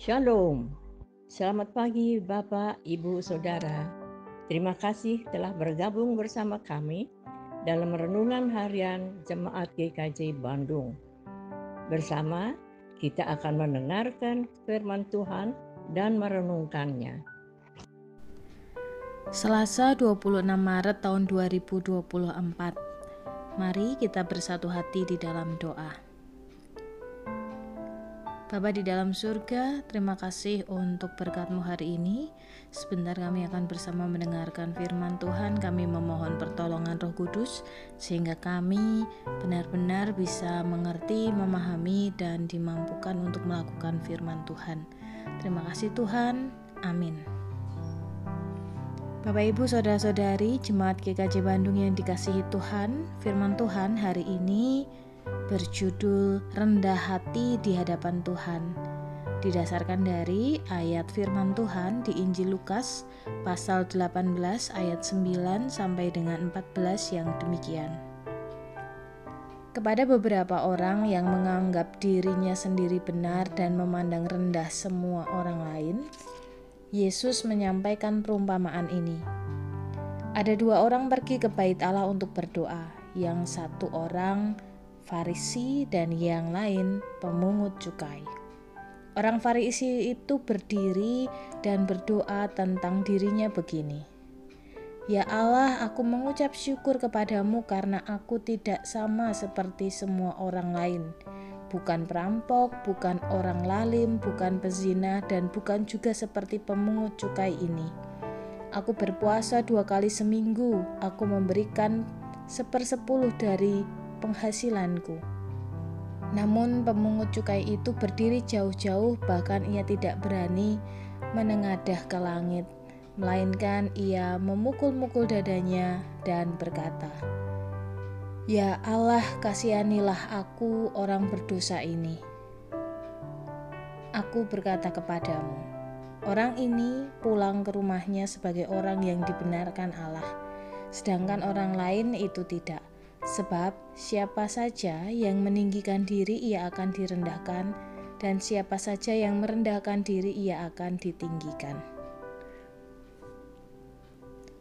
Shalom. Selamat pagi Bapak, Ibu, Saudara. Terima kasih telah bergabung bersama kami dalam renungan harian Jemaat GKJ Bandung. Bersama kita akan mendengarkan firman Tuhan dan merenungkannya. Selasa 26 Maret tahun 2024. Mari kita bersatu hati di dalam doa. Bapa di dalam surga, terima kasih untuk berkat-Mu hari ini. Sebentar kami akan bersama mendengarkan firman Tuhan. Kami memohon pertolongan Roh Kudus sehingga kami benar-benar bisa mengerti, memahami, dan dimampukan untuk melakukan firman Tuhan. Terima kasih Tuhan. Amin. Bapak Ibu Saudara-saudari Jemaat GKJ Bandung yang dikasihi Tuhan, firman Tuhan hari ini berjudul Rendah Hati di Hadapan Tuhan. Didasarkan dari ayat firman Tuhan di Injil Lukas pasal 18 ayat 9 sampai dengan 14 yang demikian. Kepada beberapa orang yang menganggap dirinya sendiri benar dan memandang rendah semua orang lain, Yesus menyampaikan perumpamaan ini. Ada dua orang pergi ke bait Allah untuk berdoa, yang satu orang Farisi dan yang lain pemungut cukai. Orang Farisi itu berdiri dan berdoa tentang dirinya begini, "Ya Allah, aku mengucap syukur kepadamu karena aku tidak sama seperti semua orang lain. Bukan perampok, bukan orang lalim, bukan pezina, dan bukan juga seperti pemungut cukai ini. Aku berpuasa 2 kali seminggu, aku memberikan 1/10 dari penghasilanku." Namun pemungut cukai itu berdiri jauh-jauh, bahkan ia tidak berani menengadah ke langit, melainkan ia memukul-mukul dadanya dan berkata, "Ya Allah, kasihanilah aku orang berdosa ini." Aku berkata kepadamu, orang ini pulang ke rumahnya sebagai orang yang dibenarkan Allah, sedangkan orang lain itu tidak. Sebab siapa saja yang meninggikan diri ia akan direndahkan, dan siapa saja yang merendahkan diri ia akan ditinggikan.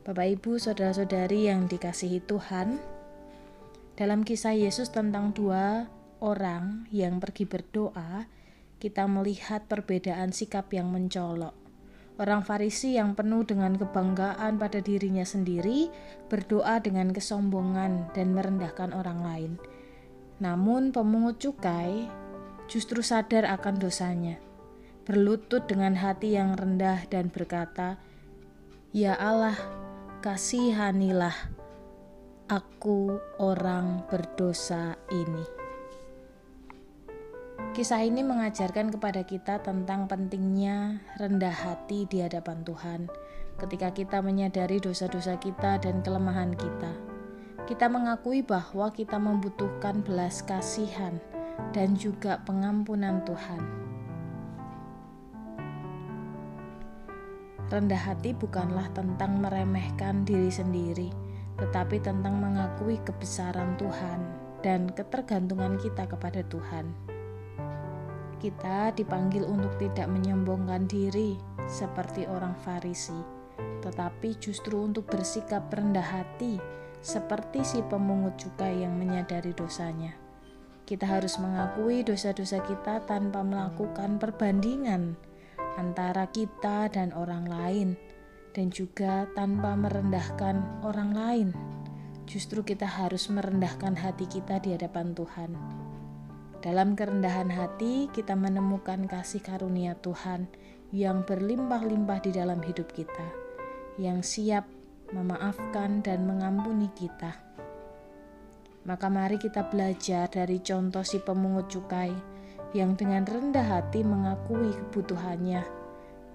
Bapak Ibu Saudara-saudari yang dikasihi Tuhan, dalam kisah Yesus tentang dua orang yang pergi berdoa, kita melihat perbedaan sikap yang mencolok. Orang Farisi yang penuh dengan kebanggaan pada dirinya sendiri berdoa dengan kesombongan dan merendahkan orang lain. Namun pemungut cukai justru sadar akan dosanya, berlutut dengan hati yang rendah dan berkata, "Ya Allah, kasihanilah aku orang berdosa ini." Kisah ini mengajarkan kepada kita tentang pentingnya rendah hati di hadapan Tuhan. Ketika kita menyadari dosa-dosa kita dan kelemahan kita, kita mengakui bahwa kita membutuhkan belas kasihan dan juga pengampunan Tuhan. Rendah hati bukanlah tentang meremehkan diri sendiri, tetapi tentang mengakui kebesaran Tuhan dan ketergantungan kita kepada Tuhan. Kita dipanggil untuk tidak menyombongkan diri seperti orang Farisi, tetapi justru untuk bersikap rendah hati seperti si pemungut cukai yang menyadari dosanya. Kita harus mengakui dosa-dosa kita tanpa melakukan perbandingan antara kita dan orang lain, dan juga tanpa merendahkan orang lain. Justru kita harus merendahkan hati kita di hadapan Tuhan. Dalam kerendahan hati, kita menemukan kasih karunia Tuhan yang berlimpah-limpah di dalam hidup kita, yang siap memaafkan dan mengampuni kita. Maka mari kita belajar dari contoh si pemungut cukai yang dengan rendah hati mengakui kebutuhannya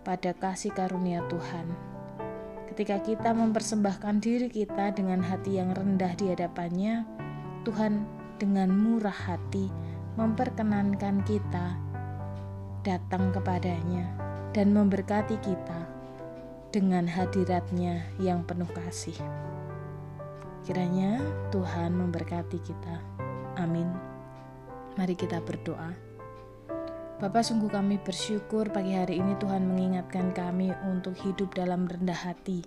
pada kasih karunia Tuhan. Ketika kita mempersembahkan diri kita dengan hati yang rendah di hadapannya, Tuhan dengan murah hati memperkenankan kita datang kepadanya dan memberkati kita dengan hadiratnya yang penuh kasih. Kiranya Tuhan memberkati kita. Amin. Mari kita berdoa. Bapa, sungguh kami bersyukur pagi hari ini Tuhan mengingatkan kami untuk hidup dalam rendah hati,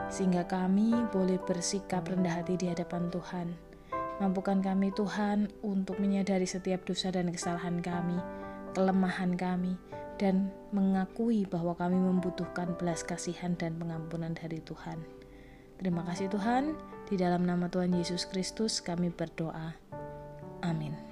sehingga kami boleh bersikap rendah hati di hadapan Tuhan. Mampukan kami Tuhan untuk menyadari setiap dosa dan kesalahan kami, kelemahan kami, dan mengakui bahwa kami membutuhkan belas kasihan dan pengampunan dari Tuhan. Terima kasih Tuhan, di dalam nama Tuhan Yesus Kristus kami berdoa. Amin.